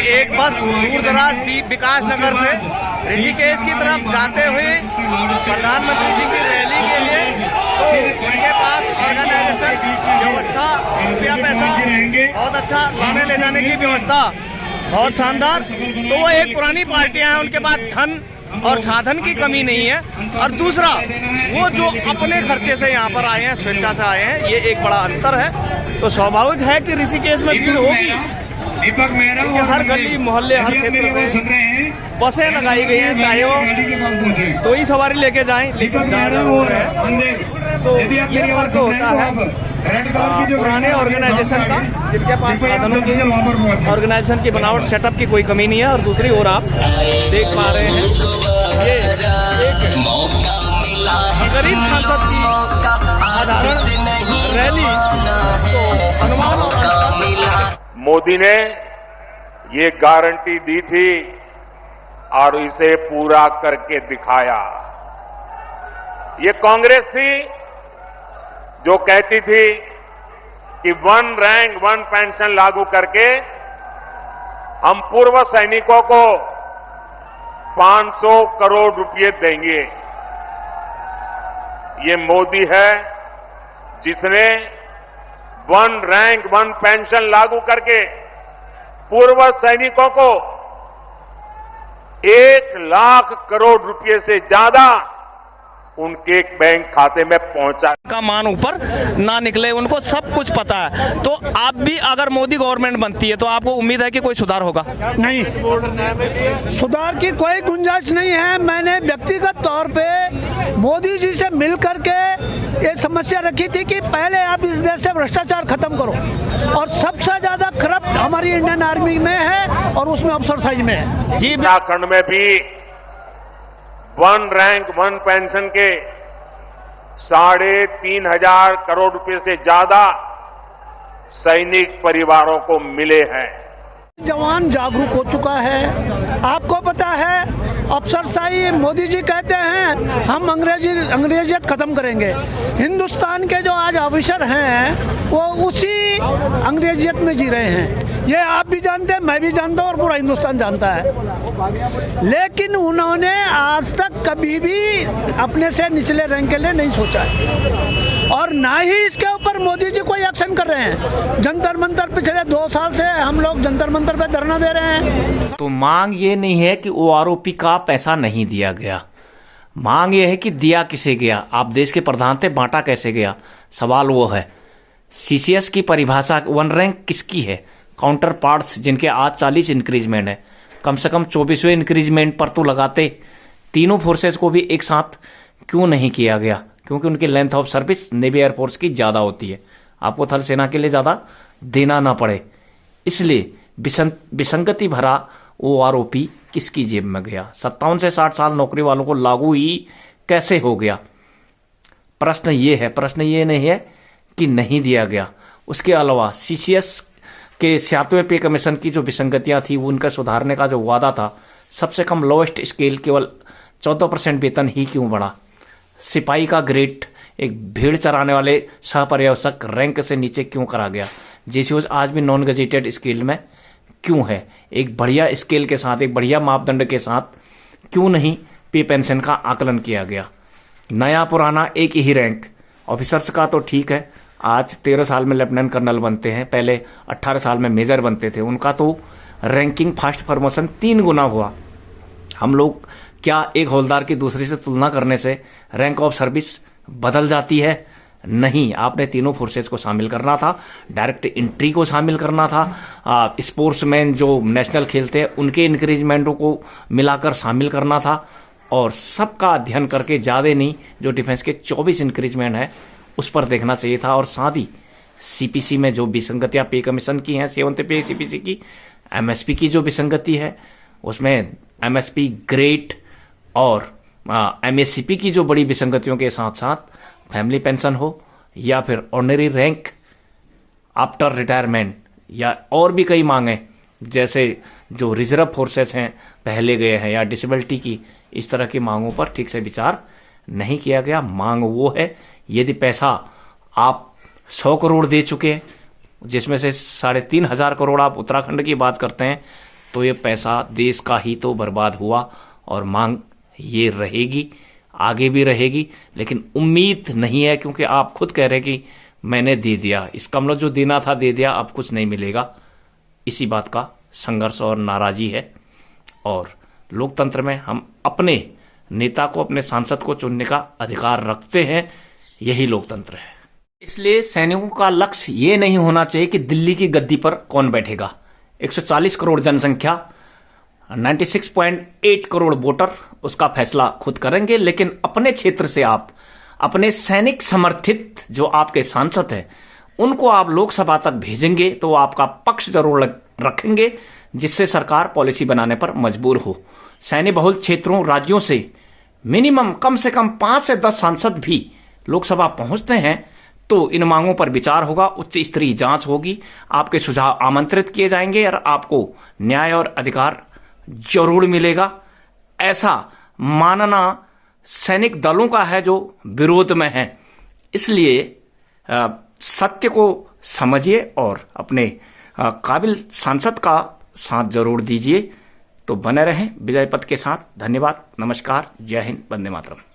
एक बस दूर दराज विकास नगर से ऋषिकेश की तरफ जाते हुए प्रधानमंत्री जी की रैली के लिए, तो उनके पास ऑर्गेनाइजेशन व्यवस्था, रुपया पैसा बहुत अच्छा, लाने ले जाने की व्यवस्था बहुत शानदार। तो वो एक पुरानी पार्टियां हैं, उनके पास धन और साधन की कमी नहीं है। और दूसरा, वो जो अपने खर्चे से यहाँ पर आए हैं, स्वेच्छा से आए हैं, ये एक बड़ा अंतर है। तो स्वाभाविक है कि ऋषिकेश में भीड़ होगी। हर गली मोहल्ले, हर क्षेत्र से बसें लगाई गई हैं, चाहे वो कोई सवारी लेके जाएं, लेकिन जा रहे हो रहे हैं। तो ये फर्क होता है पुराने ऑर्गेनाइजेशन का, जिनके पास साधनों की, ऑर्गेनाइजेशन की बनावट, सेटअप की कोई कमी नहीं है। और दूसरी ओर आप देख पा रहे हैं, ये एक गरीब सांसद की साधारण रैली, तो अनुमान और मोदी ने ये गारंटी दी थी और इसे पूरा करके दिखाया। ये कांग्रेस थी जो कहती थी कि 1 रैंक 1 पेंशन लागू करके हम पूर्व सैनिकों को 500 करोड़ रुपए देंगे। ये मोदी है जिसने 1 रैंक 1 पेंशन लागू करके पूर्व सैनिकों को 1 लाख करोड़ रुपए से ज्यादा उनके बैंक खाते में पहुंचा। का मान ऊपर ना निकले, उनको सब कुछ पता है। तो आप भी अगर मोदी गवर्नमेंट बनती है तो आपको उम्मीद है कि कोई सुधार होगा? नहीं, सुधार की कोई गुंजाइश नहीं है। मैंने व्यक्तिगत तौर पे मोदी जी से मिल करके ये समस्या रखी थी कि पहले आप इस देश से भ्रष्टाचार खत्म करो, और सबसे ज्यादा करप्ट हमारी इंडियन आर्मी में है और उसमें अफसरशाही में है। जी, उत्तराखंड में भी 1 रैंक 1 पेंशन के 3,500 करोड़ रुपए से ज्यादा सैनिक परिवारों को मिले हैं। जवान जागरूक हो चुका है। आपको पता है, अफसरशाही, मोदी जी कहते हैं हम अंग्रेजियत खत्म करेंगे। हिंदुस्तान के जो आज ऑफिसर हैं वो उसी अंग्रेजियत में जी रहे हैं। ये आप भी जानते हैं, मैं भी जानता हूँ और पूरा हिंदुस्तान जानता है। लेकिन उन्होंने आज तक कभी भी अपने से निचले रैंक के लिए नहीं सोचा है, और ना ही इसके ऊपर मोदी जी कोई एक्शन कर रहे हैं। जंतर मंतर पिछले 2 साल से हम लोग जंतर मंतर पे धरना दे रहे हैं। तो मांग ये नहीं है कि ओआरओपी का पैसा नहीं दिया गया, मांग ये है कि दिया किसे गया। आप देश के प्रधान थे, बांटा कैसे गया, सवाल वो है। सीसीएस की परिभाषा 1 रैंक किसकी है? काउंटर पार्ट्स जिनके आज 40 इंक्रीजमेंट है, कम से कम 24वें इंक्रीजमेंट पर तो लगाते। तीनों फोर्सेस को भी एक साथ क्यों नहीं किया गया? क्योंकि उनकी length of service navy air force की ज्यादा होती है, आपको थल सेना के लिए ज्यादा देना ना पड़े। इसलिए विसंगति भरा ओआरओपी किसकी जेब में गया? 57 से 60 साल नौकरी वालों को लागू ही कैसे हो गया? प्रश्न ये है, प्रश्न ये नहीं है कि नहीं दिया गया। उसके अलावा सीसीएस के 7वें पे कमीशन की जो विसंगतियां थी, वो उनका सुधारने का जो वादा था, सबसे कम लोएस्ट स्केल केवल 14% वेतन ही क्यों बढ़ा? सिपाही का ग्रेड एक भेड़ चराने वाले सहपर्यवेक्षक रैंक से नीचे क्यों करा गया? जेसीओ आज भी नॉन गजेटेड स्केल में क्यों है? एक बढ़िया स्केल के साथ, एक बढ़िया मापदंड के साथ क्यों नहीं पे पेंशन का आकलन किया गया? नया पुराना एक ही रैंक। ऑफिसर्स का तो ठीक है, आज 13 साल में लेफ्टिनेंट कर्नल बनते हैं, पहले 18 साल में मेजर बनते थे। उनका तो रैंकिंग फास्ट प्रमोशन 3 गुना हुआ। हम लोग क्या एक हवलदार की दूसरे से तुलना करने से रैंक ऑफ सर्विस बदल जाती है? नहीं, आपने तीनों फोर्सेस को शामिल करना था, डायरेक्ट एंट्री को शामिल करना था, स्पोर्ट्समैन जो नेशनल खेलते हैं उनके इंक्रीजमेंटों को मिलाकर शामिल करना था, और सबका अध्ययन करके ज्यादा नहीं, जो डिफेंस के 24 इंक्रीजमेंट है उस पर देखना चाहिए था। और साथ ही सीपीसी में जो विसंगतियां पे कमीशन की हैं, 7th पे सीपीसी की, एमएसपी की जो विसंगति है उसमें एमएसपी ग्रेड और एमएससीपी की जो बड़ी विसंगतियों के साथ साथ फैमिली पेंशन हो या फिर ऑर्डिनरी रैंक आफ्टर रिटायरमेंट, या और भी कई मांगे जैसे जो रिजर्व फोर्सेस हैं पहले गए हैं, या डिसेबिलिटी की, इस तरह की मांगों पर ठीक से विचार नहीं किया गया। मांग वो है, यदि पैसा आप 100 करोड़ दे चुके हैं, जिसमें से 3,500 करोड़ आप उत्तराखंड की बात करते हैं, तो ये पैसा देश का ही तो बर्बाद हुआ और मांग ये रहेगी, आगे भी रहेगी। लेकिन उम्मीद नहीं है, क्योंकि आप खुद कह रहे कि मैंने दे दिया, इसका मतलब जो देना था दे दिया, अब कुछ नहीं मिलेगा। इसी बात का संघर्ष और नाराजी है। और लोकतंत्र में हम अपने नेता को, अपने सांसद को चुनने का अधिकार रखते हैं, यही लोकतंत्र है। इसलिए सैनिकों का लक्ष्य ये नहीं होना चाहिए कि दिल्ली की गद्दी पर कौन बैठेगा। 140 करोड़ जनसंख्या, 96.8 करोड़ वोटर उसका फैसला खुद करेंगे। लेकिन अपने क्षेत्र से आप अपने सैनिक समर्थित जो आपके सांसद हैं उनको आप लोकसभा तक भेजेंगे तो वो आपका पक्ष जरूर रखेंगे, जिससे सरकार पॉलिसी बनाने पर मजबूर हो। सैन्य बहुल क्षेत्रों, राज्यों से मिनिमम कम से कम 5 से 10 सांसद भी लोकसभा पहुंचते हैं तो इन मांगों पर विचार होगा, उच्च स्तरीय जांच होगी, आपके सुझाव आमंत्रित किए जाएंगे और आपको न्याय और अधिकार जरूर मिलेगा। ऐसा मानना सैनिक दलों का है जो विरोध में है। इसलिए सत्य को समझिए और अपने काबिल सांसद का साथ जरूर दीजिए। तो बने रहें विजय पथ के साथ। धन्यवाद, नमस्कार, जय हिंद, वंदे मातरम।